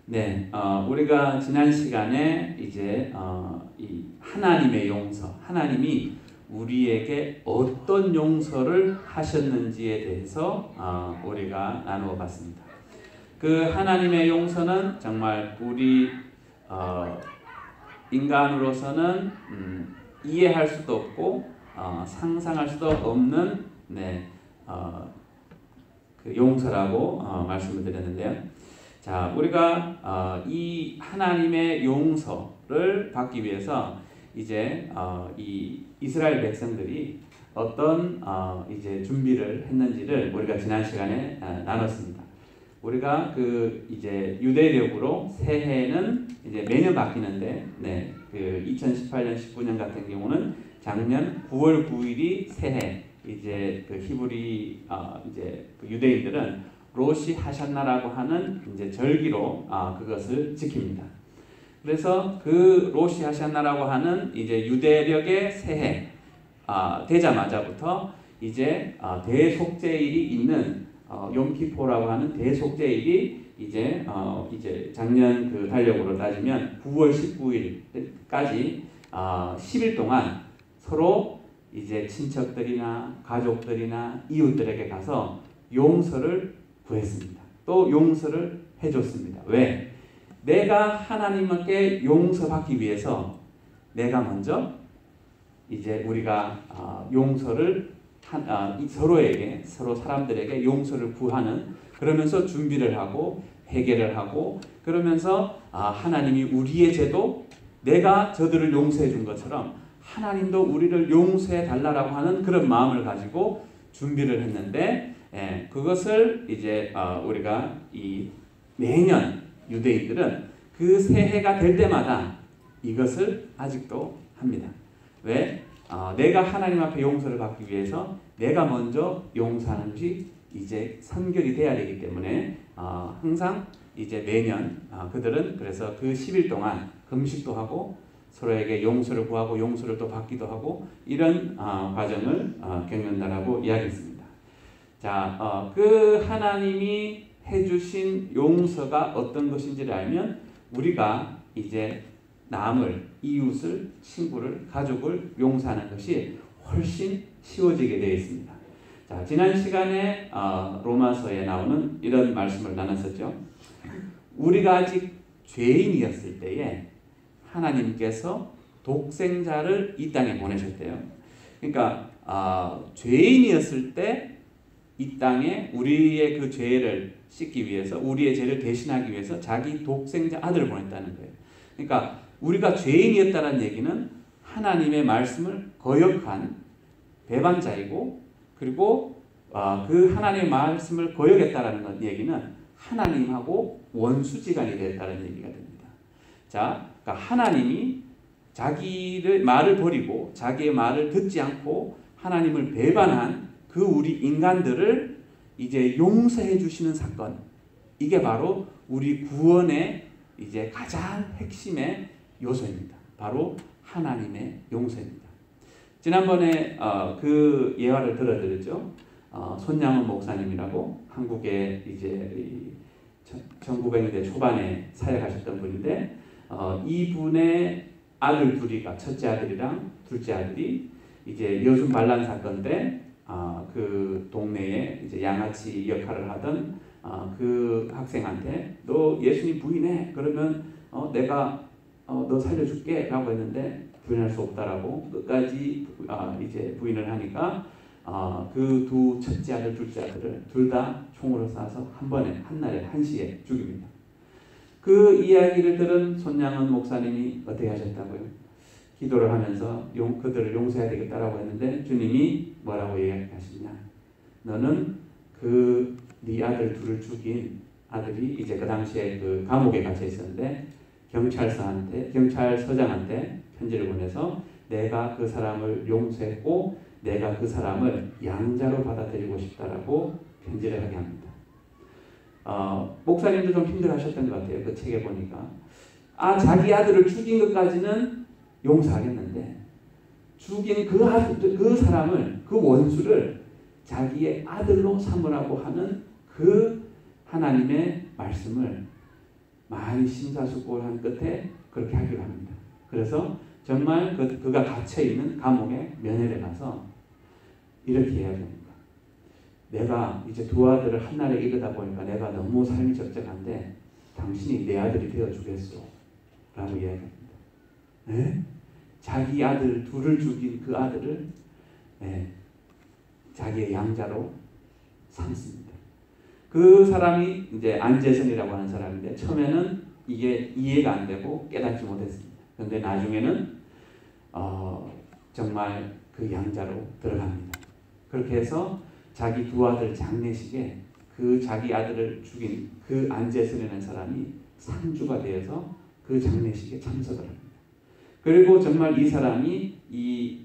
네, 우리가 지난 시간에 이제 이 하나님의 용서, 하나님이 우리에게 어떤 용서를 하셨는지에 대해서 우리가 나누어 봤습니다. 그 하나님의 용서는 정말 우리 인간으로서는 이해할 수도 없고 상상할 수도 없는 그 용서라고 말씀을 드렸는데요. 자, 우리가 이 하나님의 용서를 받기 위해서 이제 이 이스라엘 백성들이 어떤 이제 준비를 했는지를 우리가 지난 시간에 나눴습니다. 우리가 그 이제 유대력으로 새해는 이제 매년 바뀌는데, 그 2018년 19년 같은 경우는 작년 9월 9일이 새해, 이제 그 히브리 이제 그 유대인들은 로시 하샨나라고 하는 이제 절기로 그것을 지킵니다. 그래서 그 로시 하샨나라고 하는 이제 유대력의 새해 되자마자부터 이제 대속죄일이 있는 욤키포라고 하는 대속죄일이 이제 작년 그 달력으로 따지면 9월 19일까지 10일 동안 서로 이제 친척들이나 가족들이나 이웃들에게 가서 용서를 구했습니다. 또 용서를 해줬습니다. 왜? 내가 하나님께 용서받기 위해서 내가 먼저 이제 우리가 용서를 서로 사람들에게 용서를 구하는, 그러면서 준비를 하고 회개를 하고, 그러면서 하나님이 우리의 죄도 내가 저들을 용서해 준 것처럼 하나님도 우리를 용서해 달라고 하는 그런 마음을 가지고 준비를 했는데, 그것을 이제 우리가 이 매년 유대인들은 그 새해가 될 때마다 이것을 아직도 합니다. 왜? 내가 하나님 앞에 용서를 받기 위해서 내가 먼저 용서하는 것이 이제 선결이 돼야 되기 때문에 항상 이제 매년 그들은 그래서 그 10일 동안 금식도 하고 서로에게 용서를 구하고 용서를 또 받기도 하고 이런 과정을 겪는다라고 이야기했습니다. 자, 그 하나님이 해주신 용서가 어떤 것인지를 알면 우리가 이제 남을, 이웃을, 친구를, 가족을 용서하는 것이 훨씬 쉬워지게 되어 있습니다. 자, 지난 시간에 로마서에 나오는 이런 말씀을 나눴었죠. 우리가 아직 죄인이었을 때에 하나님께서 독생자를 이 땅에 보내셨대요. 그러니까 죄인이었을 때 이 땅에 우리의 그 죄를 씻기 위해서, 우리의 죄를 대신하기 위해서 자기 독생자 아들을 보냈다는 거예요. 그러니까 우리가 죄인이었다는 얘기는 하나님의 말씀을 거역한 배반자이고, 그리고 그 하나님의 말씀을 거역했다는 얘기는 하나님하고 원수지간이 됐다는 얘기가 됩니다. 자, 그러니까 하나님이 자기의 말을 버리고 자기의 말을 듣지 않고 하나님을 배반한 그 우리 인간들을 이제 용서해 주시는 사건, 이게 바로 우리 구원의 이제 가장 핵심의 요소입니다. 바로 하나님의 용서입니다. 지난번에 그 예화를 들어드렸죠. 손양은 목사님이라고 한국에 이제 1900년대 초반에 사역하셨던 분인데, 이분의 아들 둘이가, 첫째 아들이랑 둘째 아들이 이제 여순 반란 사건 때 그 동네에 이제 양아치 역할을 하던 그 학생한테 너 예수님 부인해, 그러면 내가 너 살려줄게 라고 했는데 부인할 수 없다라고 끝까지 이제 부인을 하니까 그 두 첫째 아들 둘째 아들을 둘 다 총으로 쏴서 한 번에 한날에 한시에 죽입니다. 그 이야기를 들은 손양은 목사님이 어떻게 하셨다고요? 기도를 하면서 그들을 용서해야 되겠다라고 했는데 주님이 뭐라고 이야기하시냐? 너는 네 아들 둘을 죽인 아들이 이제 그 당시에 그 감옥에 갇혀 있었는데 경찰서장한테 편지를 보내서 내가 그 사람을 용서했고 내가 그 사람을 양자로 받아들이고 싶다라고 편지를 하게 합니다. 목사님도 좀 힘들어하셨던 것 같아요. 그 책에 보니까 자기 아들을 죽인 것까지는 용서하겠는데 죽인 그 사람을, 그 원수를 자기의 아들로 삼으라고 하는 그 하나님의 말씀을 많이 심사숙고한 끝에 그렇게 하기로 합니다. 그래서 정말 그가 갇혀있는 감옥에 면회를 가서 이렇게 이야기합니다. 내가 이제 두 아들을 한날에 잃다 보니까 내가 너무 삶이 적적한데 당신이 내 아들이 되어주겠소? 라고 이야기합니다. 네? 자기 아들 둘을 죽인 그 아들을 자기의 양자로 삼습니다. 그 사람이 이제 안재선이라고 하는 사람인데 처음에는 이게 이해가 안 되고 깨닫지 못했습니다. 그런데 나중에는 정말 그 양자로 들어갑니다. 그렇게 해서 자기 두 아들 장례식에 그 자기 아들을 죽인 그 안재선이라는 사람이 상주가 되어서 그 장례식에 참석을 합니다. 그리고 정말 이 사람이 이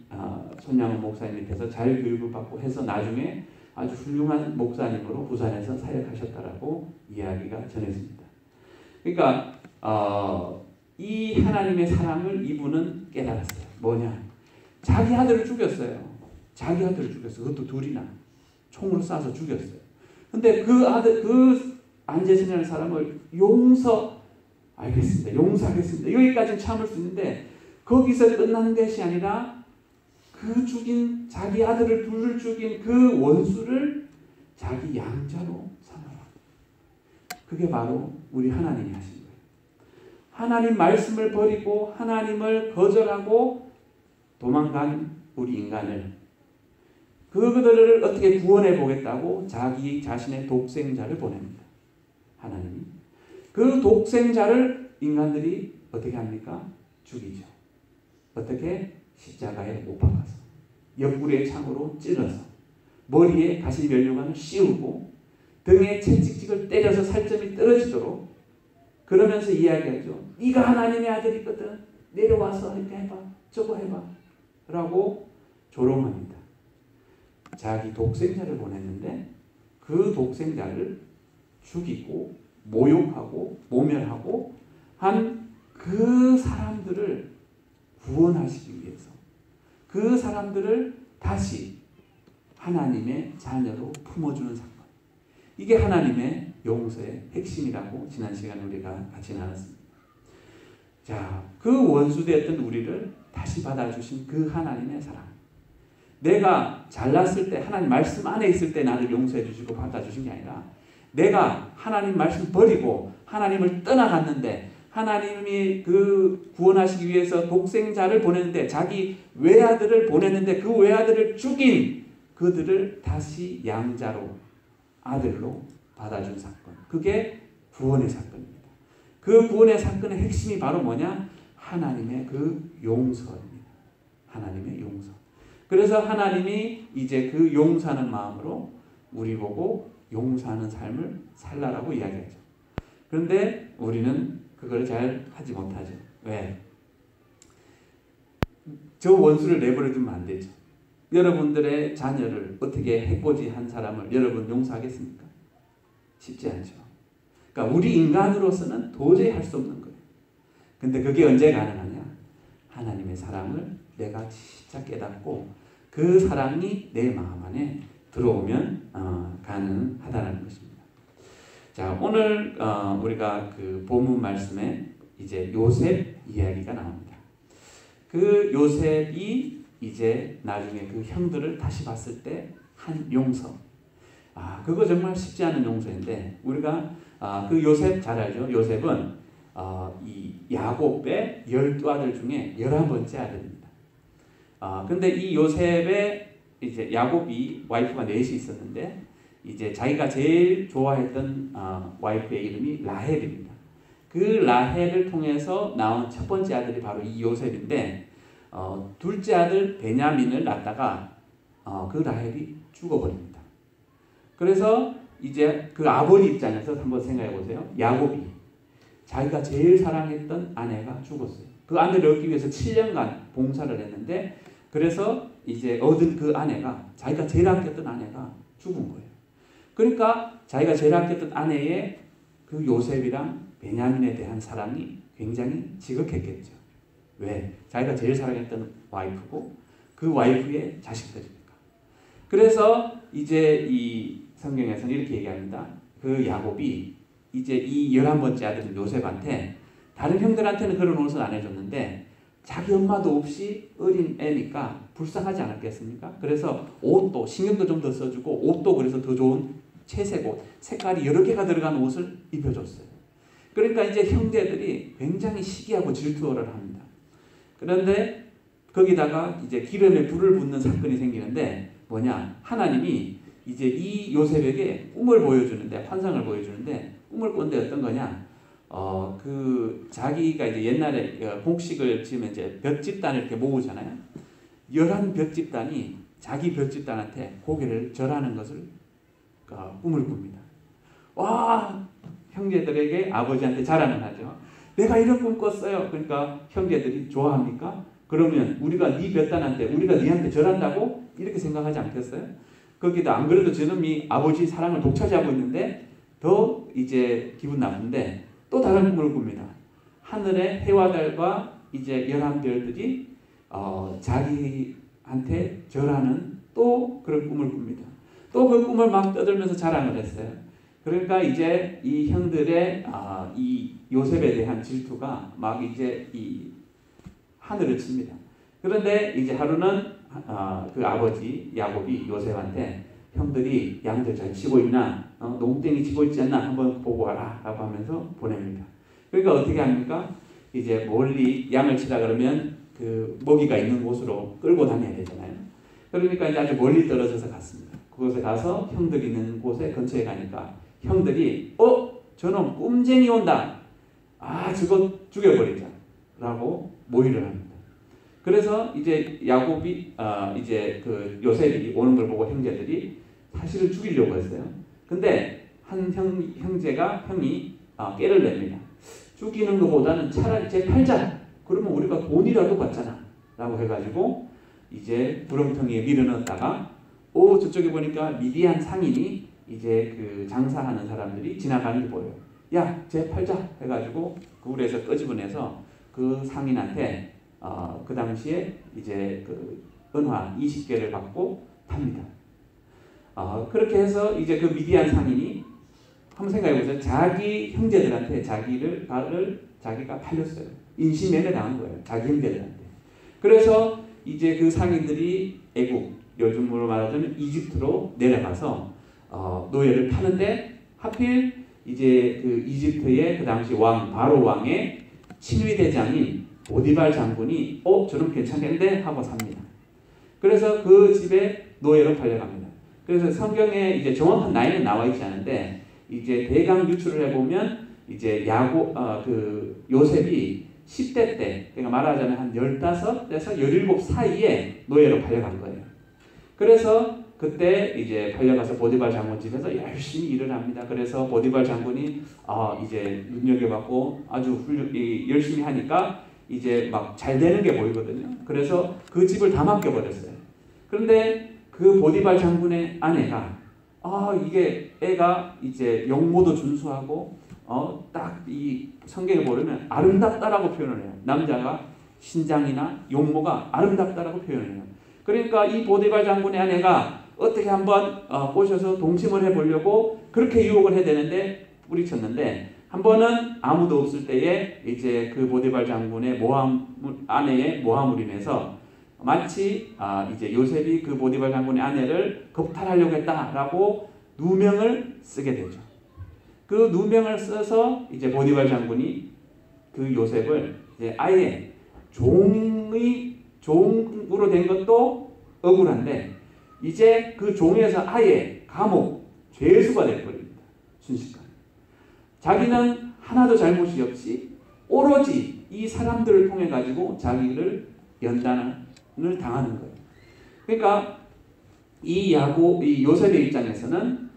손양원 목사님 밑에서 잘 교육을 받고 해서 나중에 아주 훌륭한 목사님으로 부산에서 사역하셨다라고 이야기가 전해집니다. 그러니까 이 하나님의 사랑을 이분은 깨달았어요. 뭐냐? 자기 아들을 죽였어요. 자기 아들을 죽였어요. 그것도 둘이나 총으로 쏴서 죽였어요. 근데 그 아들, 그 안재선이라는 사람을 알겠습니다. 용서하겠습니다. 여기까지는 참을 수 있는데 거기서 끝나는 것이 아니라 그 죽인 자기 아들을 둘을 죽인 그 원수를 자기 양자로 삼아라. 그게 바로 우리 하나님이 하신 거예요. 하나님 말씀을 버리고 하나님을 거절하고 도망간 우리 인간을 그들을 어떻게 구원해 보겠다고 자기 자신의 독생자를 보냅니다. 하나님이. 그 독생자를 인간들이 어떻게 합니까? 죽이죠. 어떻게? 십자가에 못 박아서 옆구리에 창으로 찔러서 머리에 가시 면류관을 씌우고 등에 채찍질을 때려서 살점이 떨어지도록 그러면서 이야기하죠. 네가 하나님의 아들이거든. 내려와서 이렇게 해봐. 저거 해봐. 라고 조롱합니다. 자기 독생자를 보냈는데 그 독생자를 죽이고 모욕하고 모멸하고 한 그 사람들을 구원하시기 위해서 그 사람들을 다시 하나님의 자녀로 품어주는 사건. 이게 하나님의 용서의 핵심이라고 지난 시간에 우리가 같이 나눴습니다. 자, 그 원수되었던 우리를 다시 받아주신 그 하나님의 사랑. 내가 잘났을 때 하나님 말씀 안에 있을 때 나를 용서해 주시고 받아주신 게 아니라 내가 하나님 말씀 버리고 하나님을 떠나갔는데 하나님이 그 구원하시기 위해서 독생자를 보냈는데 자기 외아들을 보냈는데 그 외아들을 죽인 그들을 다시 양자로 아들로 받아준 사건. 그게 구원의 사건입니다. 그 구원의 사건의 핵심이 바로 뭐냐? 하나님의 그 용서입니다. 하나님의 용서. 그래서 하나님이 이제 그 용서하는 마음으로 우리 보고 용서하는 삶을 살라라고 이야기하죠. 그런데 우리는 그걸 잘 하지 못하죠. 왜? 저 원수를 내버려 두면 안 되죠. 여러분들의 자녀를 어떻게 해코지한 사람을 여러분 용서하겠습니까? 쉽지 않죠. 그러니까 우리 인간으로서는 도저히 할 수 없는 거예요. 근데 그게 언제 가능하냐? 하나님의 사랑을 내가 진짜 깨닫고 그 사랑이 내 마음 안에 들어오면 가능하다는 것입니다. 자, 오늘 우리가 그 본문 말씀에 이제 요셉 이야기가 나옵니다. 그 요셉이 이제 나중에 그 형들을 다시 봤을 때 한 용서. 그거 정말 쉽지 않은 용서인데 우리가 그 요셉 잘 알죠? 요셉은 이 야곱의 12아들 중에 11번째 아들입니다. 근데 이 요셉의 이제 야곱이 와이프가 넷이 있었는데 이제 자기가 제일 좋아했던 와이프의 이름이 라헬입니다. 그 라헬을 통해서 나온 첫 번째 아들이 바로 이 요셉인데 둘째 아들 베냐민을 낳다가 그 라헬이 죽어버립니다. 그래서 이제 그 아버지 입장에서 한번 생각해 보세요. 야곱이 자기가 제일 사랑했던 아내가 죽었어요. 그 아내를 얻기 위해서 7년간 봉사를 했는데 그래서 이제 얻은 그 아내가 자기가 제일 아꼈던 아내가 죽은 거예요. 그러니까 자기가 제일 아꼈던 아내의 그 요셉이랑 베냐민에 대한 사랑이 굉장히 지극했겠죠. 왜? 자기가 제일 사랑했던 와이프고 그 와이프의 자식들이니까. 그래서 이제 이 성경에서는 이렇게 얘기합니다. 그 야곱이 이제 이 11번째 아들인 요셉한테 다른 형들한테는 그런 옷을 안 해줬는데 자기 엄마도 없이 어린 애니까 불쌍하지 않았겠습니까? 그래서 옷도 신경도 좀 더 써주고 옷도 그래서 더 좋은 채색 옷, 색깔이 여러 개가 들어간 옷을 입혀줬어요. 그러니까 이제 형제들이 굉장히 시기하고 질투를 합니다. 그런데 거기다가 이제 기름에 불을 붓는 사건이 생기는데 뭐냐? 하나님이 이제 이 요셉에게 꿈을 보여주는데, 환상을 보여주는데, 꿈을 꾼데 어떤 거냐? 그 자기가 이제 옛날에 곡식을 지으면 이제 몇 집단을 이렇게 모으잖아요. 11몇 집단이 자기 몇 집단한테 고개를 절하는 것을 꿈을 꿉니다. 와, 형제들에게 아버지한테 자랑을 하죠. 내가 이런 꿈 꿨어요. 그러니까 형제들이 좋아합니까? 그러면 우리가 네 몇 단한테, 우리가 네한테 절한다고? 이렇게 생각하지 않겠어요? 거기다 안 그래도 저놈이 아버지 사랑을 독차지하고 있는데 더 이제 기분 나쁜데 또 다른 꿈을 꿉니다. 하늘의 해와 달과 이제 11별들이 자기한테 절하는 또 그런 꿈을 꿉니다. 또 그 꿈을 막 떠들면서 자랑을 했어요. 그러니까 이제 이 형들의 이 요셉에 대한 질투가 막 이제 이 하늘을 칩니다. 그런데 이제 하루는 그 아버지 야곱이 요셉한테 형들이 양들 잘 치고 있나, 농땡이 치고 있지 않나 한번 보고 와라 라고 하면서 보냅니다. 그러니까 어떻게 합니까? 이제 멀리 양을 치라 그러면 그 먹이가 있는 곳으로 끌고 다녀야 되잖아요. 그러니까 이제 아주 멀리 떨어져서 갔습니다. 그곳에 가서 형들이 있는 곳에 근처에 가니까 형들이 저놈 꿈쟁이 온다. 저거 죽여버리자 라고 모의를 합니다. 그래서 이제 야곱이 이제 그 요셉이 오는 걸 보고 형제들이 사실은 죽이려고 했어요. 근데 한 형이 깨를 냅니다. 죽이는 것보다는 차라리 쟤 팔자. 그러면 우리가 돈이라도 받잖아. 라고 해가지고 이제 구렁텅이에 밀어넣었다가 저쪽에 보니까 미디안 상인이 이제 그 장사하는 사람들이 지나가는 게 보여요. 야, 쟤 팔자 해가지고 그 울에서 끄집어내서 그 상인한테 그 당시에 이제 그 은화 20개를 받고 팝니다. 그렇게 해서 이제 그 미디안 상인이 한번 생각해보세요. 자기 형제들한테 자기가 팔렸어요. 인신매매 당한 거예요. 자기 형제들한테. 그래서 이제 그 상인들이 애국, 요즘으로 말하자면 이집트로 내려가서 노예를 파는데 하필 이제 그 이집트의 그 당시 바로 왕의 친위대장인 보디발 장군이 저놈 괜찮겠는데 하고 삽니다. 그래서 그 집에 노예로 팔려갑니다. 그래서 성경에 이제 정확한 나이는 나와 있지 않은데 이제 대강 유출을 해보면 이제 그 요셉이 10대 때, 그러니까 말하자면 한 15에서 17 사이에 노예로 팔려간 거예요. 그래서 그때 이제 팔려가서 보디발 장군 집에서 열심히 일을 합니다. 그래서 보디발 장군이 이제 눈여겨받고 아주 열심히 하니까 이제 막 잘 되는 게 보이거든요. 그래서 그 집을 다 맡겨버렸어요. 그런데 그 보디발 장군의 아내가 이게 애가 이제 용모도 준수하고 딱 이 성경에 보면 아름답다라고 표현을 해요. 남자가 신장이나 용모가 아름답다라고 표현을 해요. 그러니까 이 보디발 장군의 아내가 어떻게 한번 꼬셔서 동침을 해보려고 그렇게 유혹을 해야 되는데 뿌리쳤는데 한 번은 아무도 없을 때에 이제 그 보디발 장군의 아내의 모함으로 인해서 마치 이제 요셉이 그 보디발 장군의 아내를 겁탈하려고 했다라고 누명을 쓰게 되죠. 그 누명을 써서 이제 보디발 장군이 그 요셉을 이제 아예 종으로 된 것도 억울한데 이제 그 종에서 아예 감옥, 죄수가 돼버립니다. 순식간에. 자기는 하나도 잘못이 없이 오로지 이 사람들을 통해 가지고 자기를 연단을 당하는 거예요. 그러니까 이 요셉의 입장에서는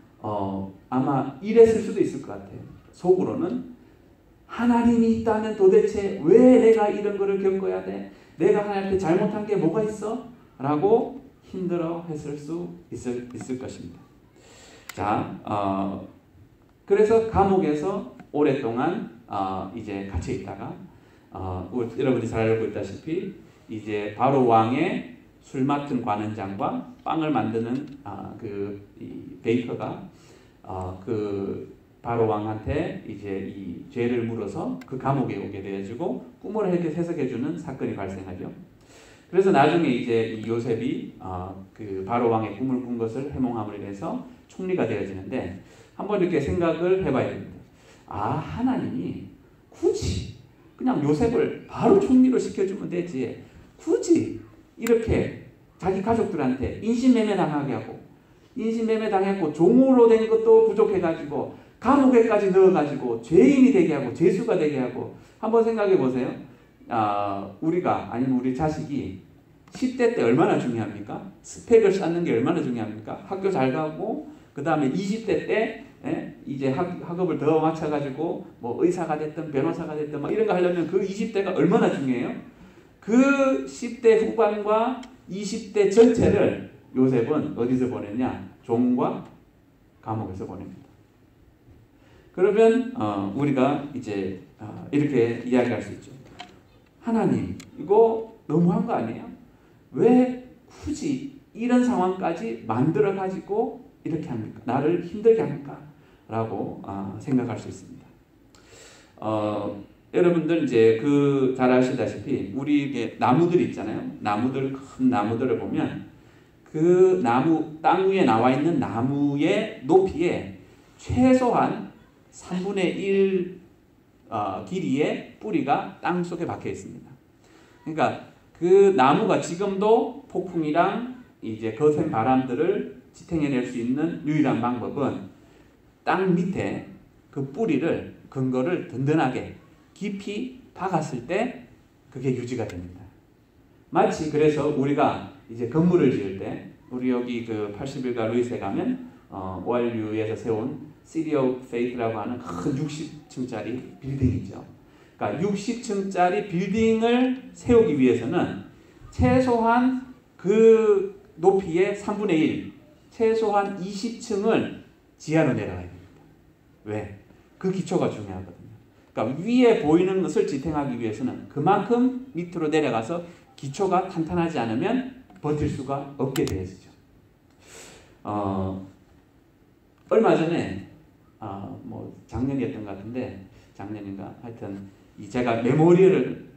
아마 이랬을 수도 있을 것 같아요. 속으로는 하나님이 있다면 도대체 왜 내가 이런 거를 겪어야 돼? 내가 하나님한테 잘못한 게 뭐가 있어? 라고 힘들어 했을 수 있을 것입니다. 자, 그래서 감옥에서 오랫동안 이제 갇혀 있다가 여러분이 잘 알고 있다시피 이제 바로 왕의 술 맡은 관원장과 빵을 만드는 이 베이커가 그 바로 왕한테 이제 이 죄를 물어서 그 감옥에 오게 되어지고 꿈을 이렇게 해석해주는 사건이 발생하죠. 그래서 나중에 이제 이 요셉이 그 바로 왕의 꿈을 꾼 것을 해몽함으로 인해서 총리가 되어지는데 한번 이렇게 생각을 해봐야 됩니다. 하나님이 굳이 그냥 요셉을 바로 총리로 시켜주면 되지 굳이 이렇게 자기 가족들한테 인신매매 당하게 하고 인신매매 당했고 종으로 된 것도 부족해가지고 감옥에까지 넣어가지고 죄인이 되게 하고 죄수가 되게 하고 한번 생각해 보세요. 우리가 아니면 우리 자식이 10대 때 얼마나 중요합니까? 스펙을 쌓는 게 얼마나 중요합니까? 학교 잘 가고 그 다음에 20대 때 이제 학업을 더 맞춰가지고 뭐 의사가 됐든 변호사가 됐든 막 이런 거 하려면 그 20대가 얼마나 중요해요? 그 10대 후반과 20대 전체를 요셉은 어디서 보냈냐? 종과 감옥에서 보냅니다. 그러면 우리가 이제 이렇게 이야기할 수 있죠. 하나님 이거 너무한 거 아니에요? 왜 굳이 이런 상황까지 만들어 가지고 이렇게 합니까? 나를 힘들게 합니까? 라고 생각할 수 있습니다. 여러분들 이제 잘 아시다시피 우리 나무들 있잖아요. 큰 나무들을 보면 그 나무 땅 위에 나와 있는 나무의 높이에 최소한 3분의 1 길이의 뿌리가 땅 속에 박혀 있습니다. 그러니까 그 나무가 지금도 폭풍이랑 이제 거센 바람들을 지탱해낼 수 있는 유일한 방법은 땅 밑에 그 뿌리를 근거를 든든하게 깊이 박았을 때 그게 유지가 됩니다. 마치 그래서 우리가 이제 건물을 지을 때 우리 여기 그 81가 루이스에 가면 ORU에서 세운 City of Faith라고 하는 큰 60층짜리 빌딩이죠. 그러니까 60층짜리 빌딩을 세우기 위해서는 최소한 그 높이의 3분의 1, 최소한 20층을 지하로 내려가야 됩니다. 왜? 그 기초가 중요하거든요. 그러니까 위에 보이는 것을 지탱하기 위해서는 그만큼 밑으로 내려가서 기초가 탄탄하지 않으면 버틸 수가 없게 되어지죠. 얼마 전에 뭐 작년이었던 것 같은데 작년인가 하여튼 제가 메모리를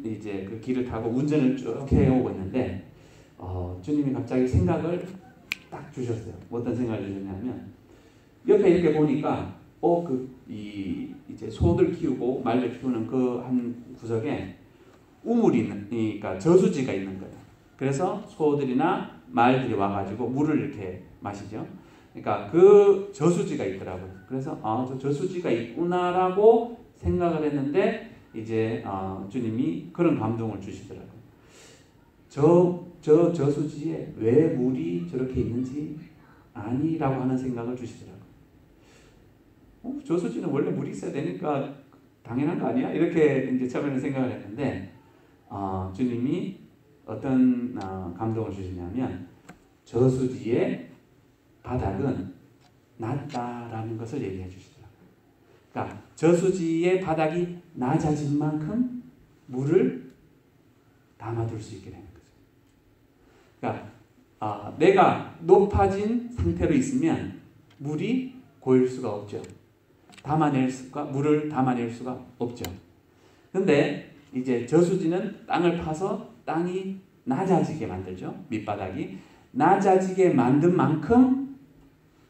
이제 그 길을 타고 운전을 쭉 해오고 있는데 주님이 갑자기 생각을 딱 주셨어요. 어떤 생각을 주셨냐면 옆에 이렇게 보니까 이제 소들 키우고 말들 키우는 그 한 구석에 우물이 있는, 그러니까 저수지가 있는 거예요. 그래서 소들이나 말들이 와가지고 물을 이렇게 마시죠. 그러니까 그 저수지가 있더라고요. 그래서 저 저수지가 있구나라고 생각을 했는데 이제 주님이 그런 감동을 주시더라고요. 저수지에 왜 물이 저렇게 있는지 아니라고 하는 생각을 주시더라고요. 저수지는 원래 물이 있어야 되니까 당연한 거 아니야? 이렇게 이제 처음에는 생각을 했는데 주님이 어떤 감동을 주시냐면 저수지의 바닥은 낮다라는 것을 얘기해 주시더라고요. 그러니까 저수지의 바닥이 낮아진 만큼 물을 담아둘 수 있게 되는 거죠. 그러니까 내가 높아진 상태로 있으면 물이 고일 수가 없죠. 물을 담아낼 수가 없죠. 그런데 이제 저수지는 땅을 파서 땅이 낮아지게 만들죠. 밑바닥이 낮아지게 만든 만큼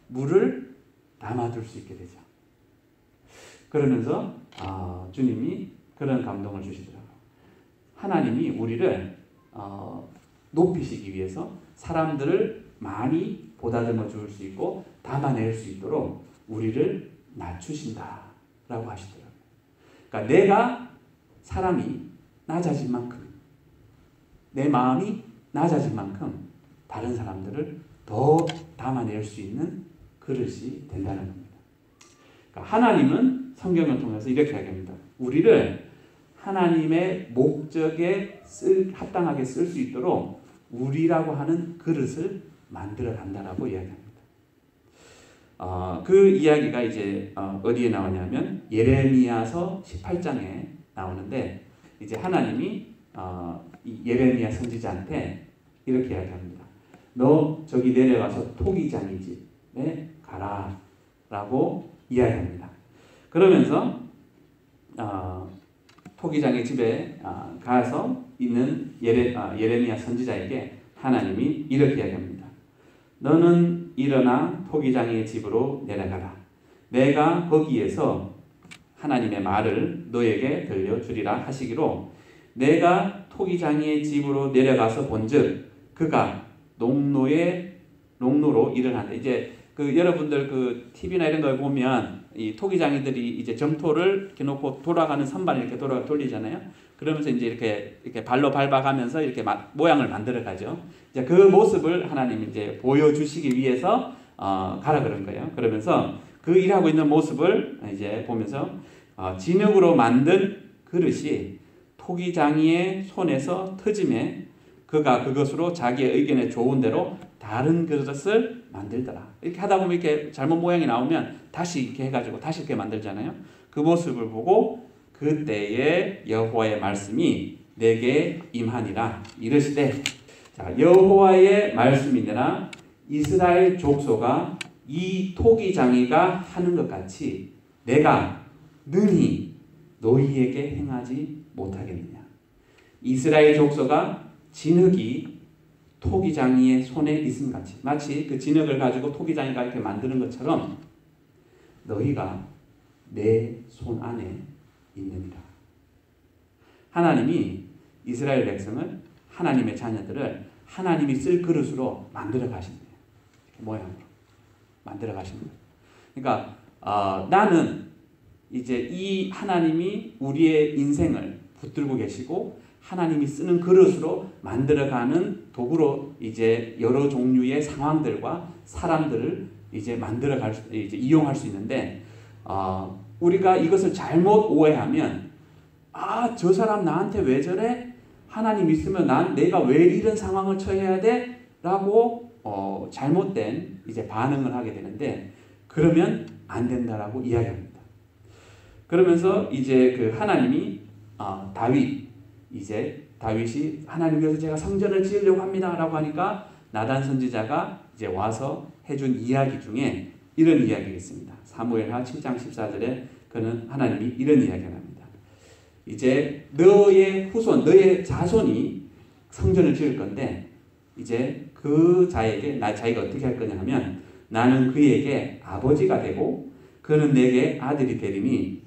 물을 담아둘 수 있게 되죠. 그러면서 주님이 그런 감동을 주시더라고요. 하나님이 우리를 높이시기 위해서 사람들을 많이 보다듬어 줄 수 있고 담아낼 수 있도록 우리를 낮추신다라고 하시더라고요. 그러니까 사람이 낮아진 만큼 내 마음이 낮아진 만큼 다른 사람들을 더 담아낼 수 있는 그릇이 된다는 겁니다. 그러니까 하나님은 성경을 통해서 이렇게 이야기합니다. 우리를 하나님의 목적에 합당하게 쓸 수 있도록 우리라고 하는 그릇을 만들어 간다라고 이야기합니다. 그 이야기가 이제 어디에 나오냐면 예레미야서 18장에 나오는데 이제 하나님이 이 예레미야 선지자한테 이렇게 이야기합니다. 너 저기 내려가서 토기장이 집에 가라 라고 이야기합니다. 그러면서 토기장의 집에 가서 있는 예레미야 선지자에게 하나님이 이렇게 이야기합니다. 너는 일어나 토기장의 집으로 내려가라. 내가 거기에서 하나님의 말을 너에게 들려주리라 하시기로 내가 토기장의 집으로 내려가서 본즉 그가 농로로 일어난다. 이제 여러분들 TV나 이런 걸 보면 이 토기장이들이 이제 점토를 이렇게 놓고 돌아가는 선반을 이렇게 돌리잖아요. 그러면서 이제 이렇게 발로 밟아가면서 이렇게 모양을 만들어 가죠. 이제 그 모습을 하나님이 이제 보여주시기 위해서 가라 그런 거예요. 그러면서 그 일하고 있는 모습을 이제 보면서 진흙으로 만든 그릇이 토기장이의 손에서 터짐에 그가 그것으로 자기의 의견에 좋은 대로 다른 그릇을 만들더라. 이렇게 하다 보면 이렇게 잘못 모양이 나오면 다시 이렇게 해가지고 다시 이렇게 만들잖아요. 그 모습을 보고 그때에 여호와의 말씀이 내게 임하니라 이르시되 여호와의 말씀이니라 이스라엘 족속아 이 토기장이가 하는 것 같이 내가 능히 너희에게 행하지 못하겠느냐. 이스라엘 족속아 진흙이 토기장이의 손에 있음 같이 마치 그 진흙을 가지고 토기장이가 이렇게 만드는 것처럼 너희가 내 손 안에 있느니라. 하나님이 이스라엘 백성을 하나님의 자녀들을 하나님이 쓸 그릇으로 만들어 가신대요. 이렇게 모양으로 만들어 가신 거예요. 그러니까 나는 이제 이 하나님이 우리의 인생을 붙들고 계시고 하나님이 쓰는 그릇으로 만들어가는 도구로 이제 여러 종류의 상황들과 사람들을 이제 이제 이용할 수 있는데 우리가 이것을 잘못 오해하면 저 사람 나한테 왜 저래? 하나님 있으면 내가 왜 이런 상황을 처해야 돼? 라고 잘못된 이제 반응을 하게 되는데 그러면 안 된다라고 이야기합니다. 그러면서 이제 그 하나님이 다윗이 하나님께서 제가 성전을 지으려고 합니다라고 하니까 나단 선지자가 이제 와서 해준 이야기 중에 이런 이야기가 있습니다. 사무엘하 7장 14절에 그는 하나님이 이런 이야기를 합니다. 이제 너의 후손, 너의 자손이 성전을 지을 건데 이제 그 자기가 어떻게 할 거냐 하면 나는 그에게 아버지가 되고 그는 내게 아들이 되리니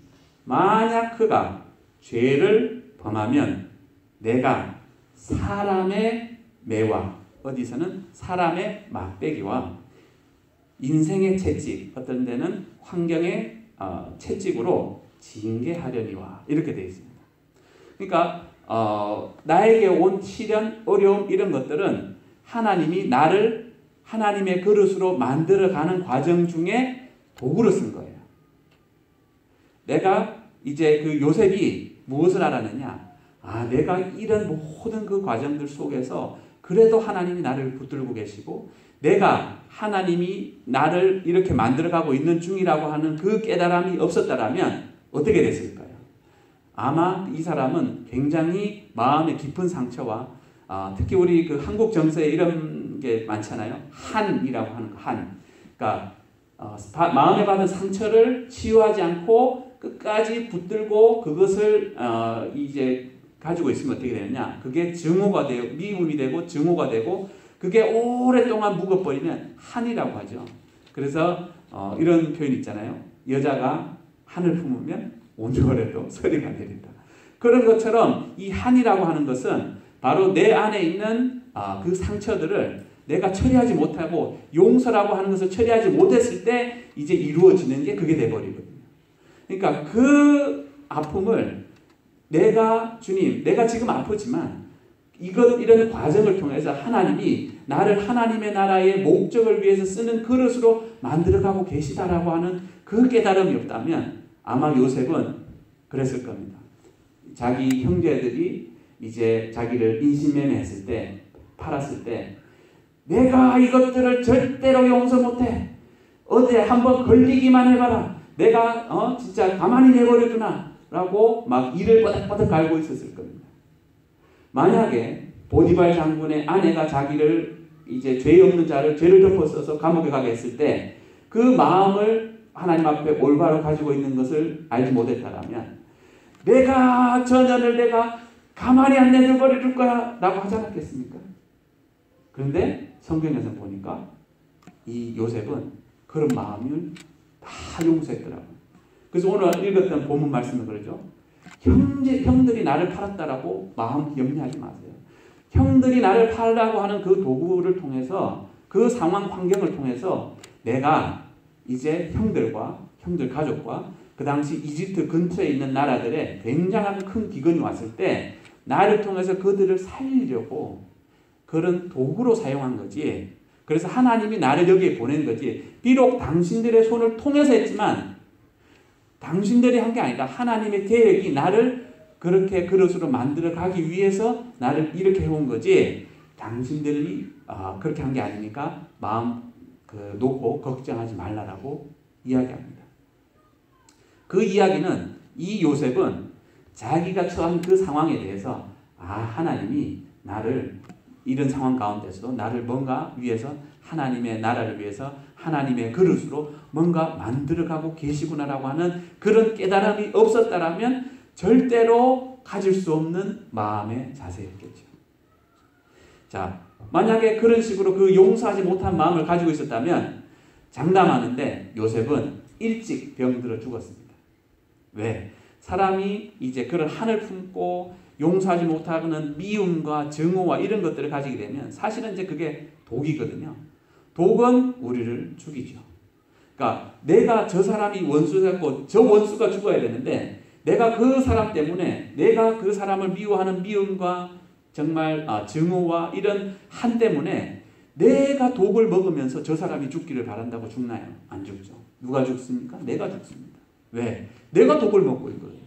만약 그가 죄를 범하면 내가 사람의 매와 어디서는 사람의 막배기와 인생의 채찍 어떤 데는 환경의 채찍으로 징계하려니와 이렇게 되어 있습니다. 그러니까 나에게 온 시련, 어려움 이런 것들은 하나님이 나를 하나님의 그릇으로 만들어가는 과정 중에 도구로 쓴 거예요. 내가 이제 그 요셉이 무엇을 알았느냐? 내가 이런 모든 그 과정들 속에서 그래도 하나님이 나를 붙들고 계시고 내가 하나님이 나를 이렇게 만들어가고 있는 중이라고 하는 그 깨달음이 없었다라면 어떻게 됐을까요? 아마 이 사람은 굉장히 마음의 깊은 상처와 특히 우리 그 한국 정서에 이런 게 많잖아요. 한이라고 하는 한. 그러니까 마음에 받은 상처를 치유하지 않고 끝까지 붙들고 그것을 이제 가지고 있으면 어떻게 되느냐? 그게 증오가 되고 미움이 되고 증오가 되고 그게 오랫동안 묵어버리면 한이라고 하죠. 그래서 이런 표현 있잖아요. 여자가 한을 품으면 온yor에도 서리가 내린다. 그런 것처럼 이 한이라고 하는 것은 바로 내 안에 있는 그 상처들을 내가 처리하지 못하고 용서라고 하는 것을 처리하지 못했을 때 이제 이루어지는 게 그게 돼버리거든요. 그러니까 그 아픔을 주님, 내가 지금 아프지만 이런 과정을 통해서 하나님이 나를 하나님의 나라의 목적을 위해서 쓰는 그릇으로 만들어가고 계시다라고 하는 그 깨달음이 없다면 아마 요셉은 그랬을 겁니다. 자기 형제들이 이제 자기를 인신매매했을 때, 팔았을 때 내가 이것들을 절대로 용서 못해. 어제 한번 걸리기만 해봐라. 내가 진짜 가만히 내버려두나 라고 막 이를 뻗덕뻗덕 갈고 있었을 겁니다. 만약에 보디발 장군의 아내가 자기를 이제 죄 없는 자를 죄를 덮어써서 감옥에 가게 했을 때 그 마음을 하나님 앞에 올바로 가지고 있는 것을 알지 못했다라면 내가 저 년을 내가 가만히 안 내버려 거야 라고 하지 않았겠습니까? 그런데 성경에서 보니까 이 요셉은 그런 마음을 다 용서했더라고요. 그래서 오늘 읽었던 본문 말씀은 그러죠. 형들이 나를 팔았다라고 마음 염려하지 마세요. 형들이 나를 팔라고 하는 그 도구를 통해서 그 상황 환경을 통해서 내가 이제 형들 가족과 그 당시 이집트 근처에 있는 나라들의 굉장한 큰 기근이 왔을 때 나를 통해서 그들을 살리려고 그런 도구로 사용한 거지. 그래서 하나님이 나를 여기에 보낸 거지. 비록 당신들의 손을 통해서 했지만 당신들이 한 게 아니다. 하나님의 계획이 나를 그렇게 그릇으로 만들어 가기 위해서 나를 이렇게 해온 거지. 당신들이 그렇게 한 게 아니니까 마음 놓고 걱정하지 말라라고 이야기합니다. 그 이야기는 이 요셉은 자기가 처한 그 상황에 대해서 하나님이 나를 이런 상황 가운데서도 나를 뭔가 위해서 하나님의 나라를 위해서 하나님의 그릇으로 뭔가 만들어가고 계시구나라고 하는 그런 깨달음이 없었다라면 절대로 가질 수 없는 마음의 자세였겠죠. 자, 만약에 그런 식으로 그 용서하지 못한 마음을 가지고 있었다면 장담하는데 요셉은 일찍 병들어 죽었습니다. 왜? 사람이 이제 그런 한을 품고 용서하지 못하는 미움과 증오와 이런 것들을 가지게 되면 사실은 이제 그게 독이거든요. 독은 우리를 죽이죠. 그러니까 내가 저 사람이 원수였고 저 원수가 죽어야 되는데 내가 그 사람 때문에 내가 그 사람을 미워하는 미움과 정말 증오와 이런 한 때문에 내가 독을 먹으면서 저 사람이 죽기를 바란다고 죽나요? 안 죽죠. 누가 죽습니까? 내가 죽습니다. 왜? 내가 독을 먹고 있거든요.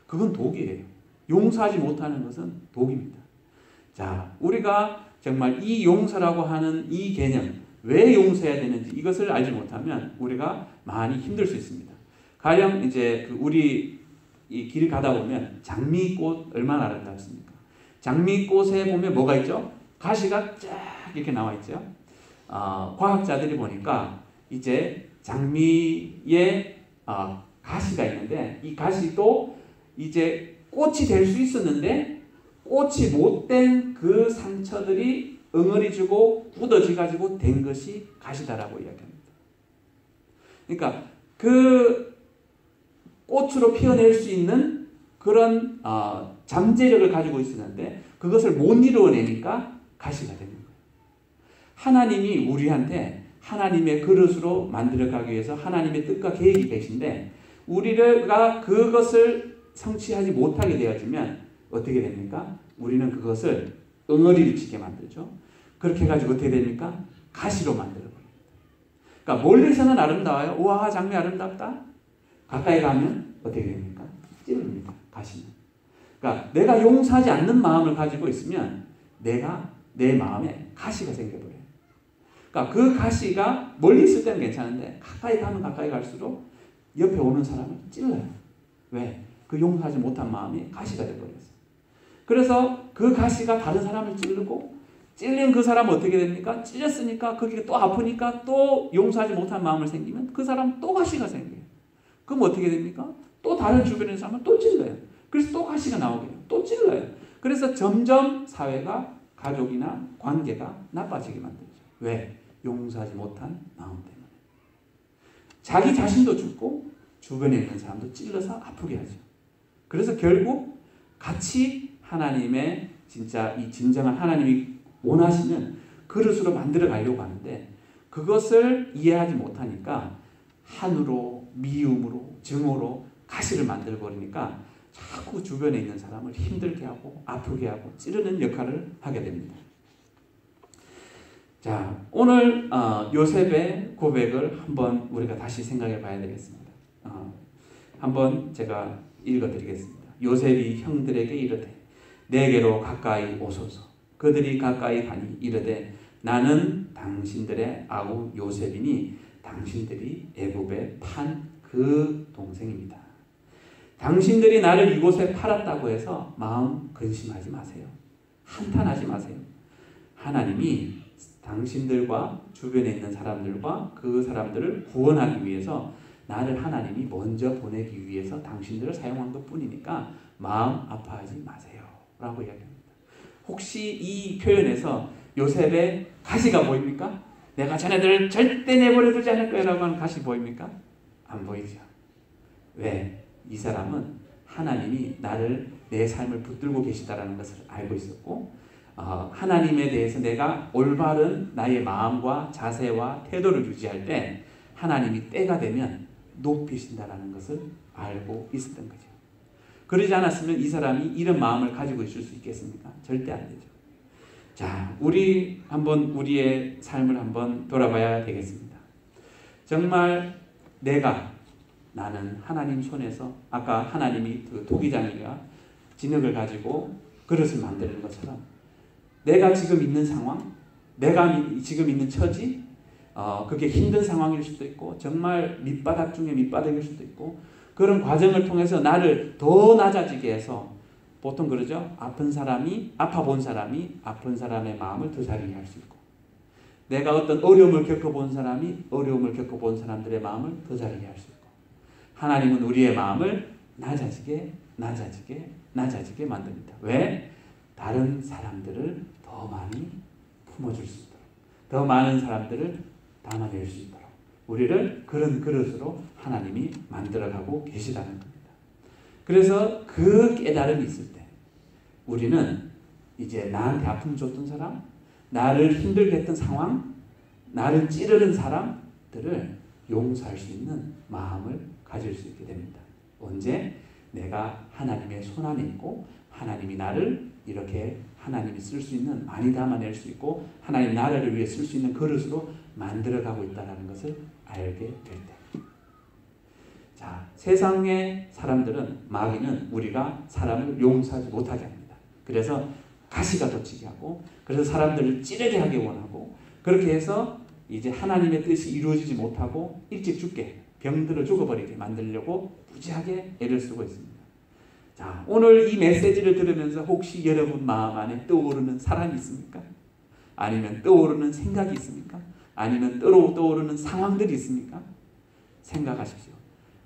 그건 독이에요. 용서하지 못하는 것은 독입니다. 자, 우리가 정말 이 용서라고 하는 이 개념, 왜 용서해야 되는지 이것을 알지 못하면 우리가 많이 힘들 수 있습니다. 가령 이제 우리 이 길 가다 보면 장미꽃 얼마나 아름답습니까? 장미꽃에 보면 뭐가 있죠? 가시가 쫙 이렇게 나와 있죠. 과학자들이 보니까 이제 장미에 가시가 있는데 이 가시도 이제 꽃이 될 수 있었는데 꽃이 못된 그 상처들이 응어리지고 굳어져가지고 된 것이 가시다라고 이야기합니다. 그러니까 그 꽃으로 피어낼 수 있는 그런 잠재력을 가지고 있었는데 그것을 못 이루어내니까 가시가 되는 거예요. 하나님이 우리한테 하나님의 그릇으로 만들어가기 위해서 하나님의 뜻과 계획이 계신데 우리가 그것을 성취하지 못하게 되어지면 어떻게 됩니까? 우리는 그것을 응어리를 치게 만들죠. 그렇게 해가지고 어떻게 됩니까? 가시로 만들어버립니다. 그러니까 멀리서는 아름다워요. 우와, 장미 아름답다. 가까이 가면 어떻게 됩니까? 찌릅니다. 가시는. 그러니까 내가 용서하지 않는 마음을 가지고 있으면 내가 내 마음에 가시가 생겨버려요. 그러니까 그 가시가 멀리 있을 때는 괜찮은데 가까이 가면 가까이 갈수록 옆에 오는 사람을 찔러요. 왜? 그 용서하지 못한 마음이 가시가 돼버렸어요. 그래서 그 가시가 다른 사람을 찌르고 찔린 그 사람은 어떻게 됩니까? 찔렸으니까 그게 또 아프니까 또 용서하지 못한 마음을 생기면 그 사람 또 가시가 생겨요. 그럼 어떻게 됩니까? 또 다른 주변의 사람을 또 찔러요. 그래서 또 가시가 나오게 돼요. 또 찔러요. 그래서 점점 사회가 가족이나 관계가 나빠지게 만들죠. 왜? 용서하지 못한 마음 때문에. 자기 자신도 죽고 주변에 있는 사람도 찔러서 아프게 하죠. 그래서 결국 같이 하나님의 진짜 이 진정한 하나님이 원하시는 그릇으로 만들어 가려고 하는데 그것을 이해하지 못하니까 한으로 미움으로 증오로 가시를 만들어 버리니까 자꾸 주변에 있는 사람을 힘들게 하고 아프게 하고 찌르는 역할을 하게 됩니다. 자, 오늘 요셉의 고백을 한번 우리가 다시 생각해 봐야 되겠습니다. 한번 제가 읽어드리겠습니다. 요셉이 형들에게 이르되 내게로 가까이 오소서. 그들이 가까이 가니 이르되 나는 당신들의 아우 요셉이니 당신들이 애굽에 판 그 동생입니다. 당신들이 나를 이곳에 팔았다고 해서 마음 근심하지 마세요. 한탄하지 마세요. 하나님이 당신들과 주변에 있는 사람들과 그 사람들을 구원하기 위해서 나를 하나님이 먼저 보내기 위해서 당신들을 사용한 것뿐이니까 마음 아파하지 마세요 라고 이야기합니다. 혹시 이 표현에서 요셉의 가시가 보입니까? 내가 자네들을 절대 내버려 두지 않을 거야 라고 하는 가시 보입니까? 안 보이죠. 왜? 이 사람은 하나님이 나를 내 삶을 붙들고 계시다라는 것을 알고 있었고 하나님에 대해서 내가 올바른 나의 마음과 자세와 태도를 유지할 때 하나님이 때가 되면 높이신다라는 것을 알고 있었던 거죠. 그러지 않았으면 이 사람이 이런 마음을 가지고 있을 수 있겠습니까? 절대 안 되죠. 자, 우리 한번 우리의 삶을 한번 돌아봐야 되겠습니다. 정말 나는 하나님 손에서 아까 하나님이 그 토기장이가 진흙을 가지고 그릇을 만드는 것처럼 내가 지금 있는 상황, 내가 지금 있는 처지, 그게 힘든 상황일 수도 있고 정말 밑바닥 중에 밑바닥일 수도 있고 그런 과정을 통해서 나를 더 낮아지게 해서 보통 그러죠. 아파 본 사람이 아픈 사람의 마음을 더 잘 이해할 수 있고 내가 어떤 어려움을 겪어본 사람이 어려움을 겪어본 사람들의 마음을 더 잘 이해할 수 있고 하나님은 우리의 마음을 낮아지게 만듭니다. 왜? 다른 사람들을 더 많이 품어줄 수 있도록 더 많은 사람들을 담아낼 수 있도록 우리를 그런 그릇으로 하나님이 만들어가고 계시다는 겁니다. 그래서 그 깨달음이 있을 때 우리는 이제 나한테 아픔 줬던 사람, 나를 힘들게 했던 상황, 나를 찌르는 사람들을 용서할 수 있는 마음을 가질 수 있게 됩니다. 언제? 내가 하나님의 손안에 있고 하나님이 나를 이렇게 하나님이 쓸 수 있는 많이 담아낼 수 있고 하나님 나라를 위해 쓸 수 있는 그릇으로 만들어가고 있다는 것을 알게 될 때. 자, 세상의 사람들은 마귀는 우리가 사람을 용서하지 못하게 합니다. 그래서 가시가 돋치게 하고 그래서 사람들을 찌르게 하기 원하고 그렇게 해서 이제 하나님의 뜻이 이루어지지 못하고 일찍 죽게 병들어 죽어버리게 만들려고 무지하게 애를 쓰고 있습니다. 자, 오늘 이 메시지를 들으면서 혹시 여러분 마음 안에 떠오르는 사람이 있습니까? 아니면 떠오르는 생각이 있습니까? 아니면 떠오르는 상황들이 있습니까? 생각하십시오.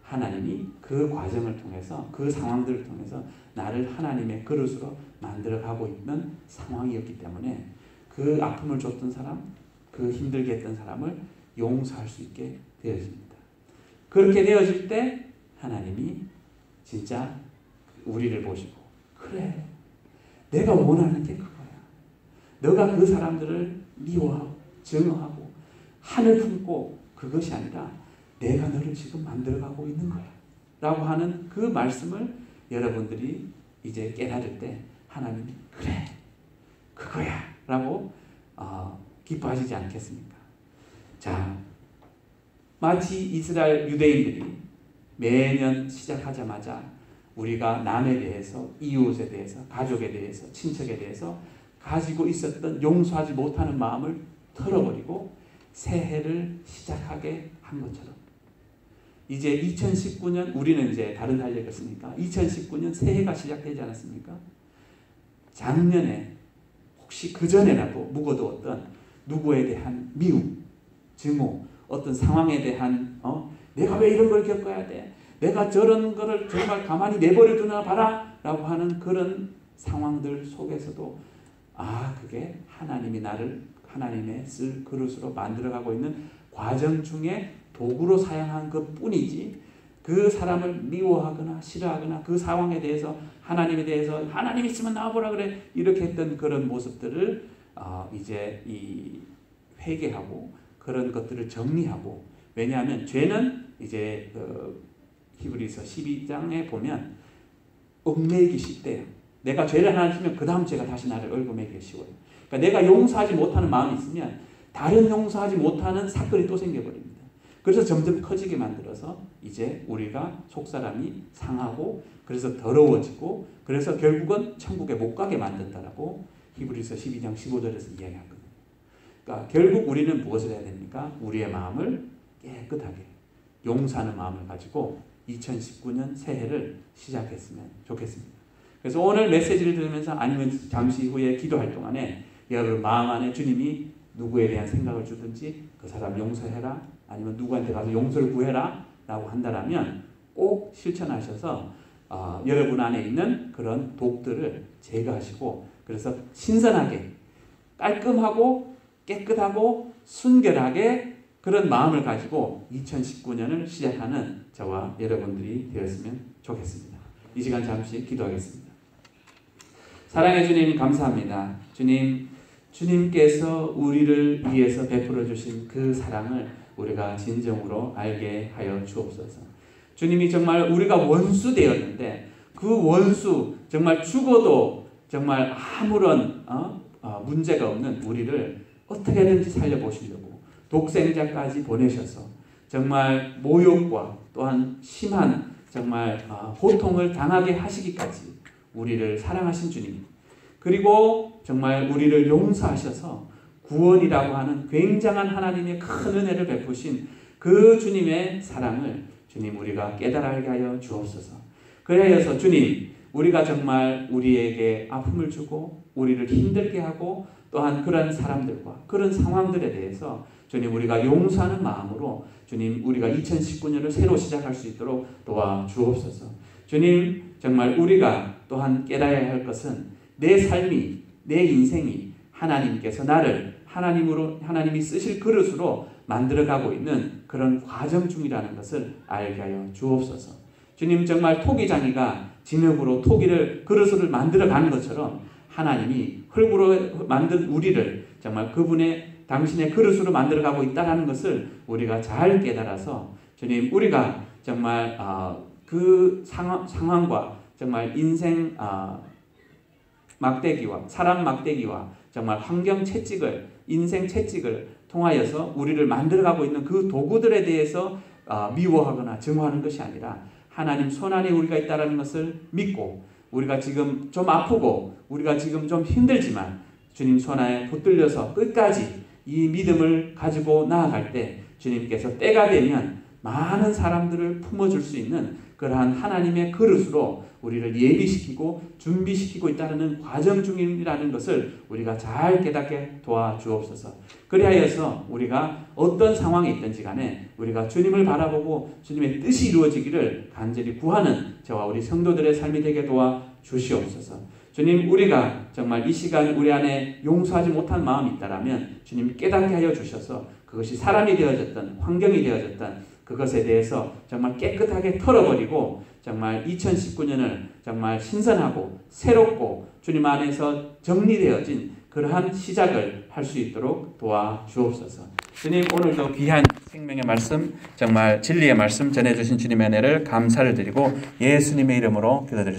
하나님이 그 과정을 통해서 그 상황들을 통해서 나를 하나님의 그릇으로 만들어가고 있는 상황이었기 때문에 그 아픔을 줬던 사람, 그 힘들게 했던 사람을 용서할 수 있게 되어집니다. 그렇게 되어질 때 하나님이 진짜 우리를 보시고 그래 내가 원하는 게 그거야. 너가 그 사람들을 미워하고 증오하고 한을 품고 그것이 아니라 내가 너를 지금 만들어가고 있는 거야 라고 하는 그 말씀을 여러분들이 이제 깨달을 때 하나님이 그래 그거야 라고 기뻐하시지 않겠습니까? 자, 마치 이스라엘 유대인들이 매년 시작하자마자 우리가 남에 대해서 이웃에 대해서 가족에 대해서 친척에 대해서 가지고 있었던 용서하지 못하는 마음을 털어버리고 새해를 시작하게 한 것처럼 이제 2019년 우리는 이제 다른 할 얘기가 있으니까 2019년 새해가 시작되지 않았습니까? 작년에 혹시 그전에라도 묵어두었던 누구에 대한 미움, 증오, 어떤 상황에 대한 내가 왜 이런 걸 겪어야 돼? 내가 저런 거를 정말 가만히 내버려 두나 봐라 라고 하는 그런 상황들 속에서도 그게 하나님이 나를 하나님의 쓸 그릇으로 만들어가고 있는 과정 중에 도구로 사용한 것 뿐이지 그 사람을 미워하거나 싫어하거나 그 상황에 대해서 하나님에 대해서 하나님 있으면 나와보라 그래 이렇게 했던 그런 모습들을 이제 이 회개하고 그런 것들을 정리하고 왜냐하면 죄는 이제 히브리서 12장에 보면 얽매이기 쉽대요. 내가 죄를 하나 지면 그 다음 죄가 다시 나를 얽어매기 쉬워요. 그러니까 내가 용서하지 못하는 마음이 있으면 다른 용서하지 못하는 사건이 또 생겨버립니다. 그래서 점점 커지게 만들어서 이제 우리가 속사람이 상하고 그래서 더러워지고 그래서 결국은 천국에 못 가게 만든다라고 히브리서 12장 15절에서 이야기하거든요. 그러니까 결국 우리는 무엇을 해야 됩니까? 우리의 마음을 깨끗하게 용서하는 마음을 가지고 2019년 새해를 시작했으면 좋겠습니다. 그래서 오늘 메시지를 들으면서 아니면 잠시 후에 기도할 동안에 여러분 마음 안에 주님이 누구에 대한 생각을 주든지 그 사람 용서해라 아니면 누구한테 가서 용서를 구해라 라고 한다면 꼭 실천하셔서 여러분 안에 있는 그런 독들을 제거하시고 그래서 신선하게 깔끔하고 깨끗하고 순결하게 그런 마음을 가지고 2019년을 시작하는 저와 여러분들이 되었으면 좋겠습니다. 이 시간 잠시 기도하겠습니다. 사랑해 주님 감사합니다. 주님께서 우리를 위해서 베풀어 주신 그 사랑을 우리가 진정으로 알게 하여 주옵소서. 주님이 정말 우리가 원수 되었는데 그 원수 정말 죽어도 정말 아무런 문제가 없는 우리를 어떻게든지 살려보시려고 독생자까지 보내셔서 정말 모욕과 또한 심한 정말 고통을 당하게 하시기까지 우리를 사랑하신 주님, 그리고 정말 우리를 용서하셔서 구원이라고 하는 굉장한 하나님의 큰 은혜를 베푸신 그 주님의 사랑을 주님 우리가 깨달아 알게 하여 주옵소서. 그래서 주님 우리가 정말 우리에게 아픔을 주고 우리를 힘들게 하고 또한 그런 사람들과 그런 상황들에 대해서 주님 우리가 용서하는 마음으로 주님 우리가 2019년을 새로 시작할 수 있도록 도와주옵소서. 주님 정말 우리가 또한 깨달아야 할 것은 내 삶이 내 인생이 하나님께서 나를 하나님이 쓰실 그릇으로 만들어가고 있는 그런 과정 중이라는 것을 알게 하여 주옵소서. 주님 정말 토기장이가 진흙으로 그릇을 만들어가는 것처럼 하나님이 흙으로 만든 우리를 정말 당신의 그릇으로 만들어가고 있다는 것을 우리가 잘 깨달아서 주님 우리가 정말 그 상황과 정말 인생 막대기와 사람 막대기와 정말 환경 채찍을 인생 채찍을 통하여서 우리를 만들어가고 있는 그 도구들에 대해서 미워하거나 증오하는 것이 아니라 하나님 손안에 우리가 있다는 것을 믿고 우리가 지금 좀 아프고 우리가 지금 좀 힘들지만 주님 손안에 붙들려서 끝까지 이 믿음을 가지고 나아갈 때 주님께서 때가 되면 많은 사람들을 품어줄 수 있는 그러한 하나님의 그릇으로 우리를 예비시키고 준비시키고 있다는 과정 중이라는 것을 우리가 잘 깨닫게 도와주옵소서. 그리하여서 우리가 어떤 상황에 있든지 간에 우리가 주님을 바라보고 주님의 뜻이 이루어지기를 간절히 구하는 저와 우리 성도들의 삶이 되게 도와주시옵소서. 주님 우리가 정말 이 시간 우리 안에 용서하지 못한 마음이 있다면 주님 깨닫게 하여 주셔서 그것이 사람이 되어졌던 환경이 되어졌던 그것에 대해서 정말 깨끗하게 털어버리고 정말 2019년을 정말 신선하고 새롭고 주님 안에서 정리되어진 그러한 시작을 할 수 있도록 도와주옵소서. 주님 오늘도 귀한 생명의 말씀 정말 진리의 말씀 전해주신 주님의 은혜를 감사를 드리고 예수님의 이름으로 기도드렸습니다.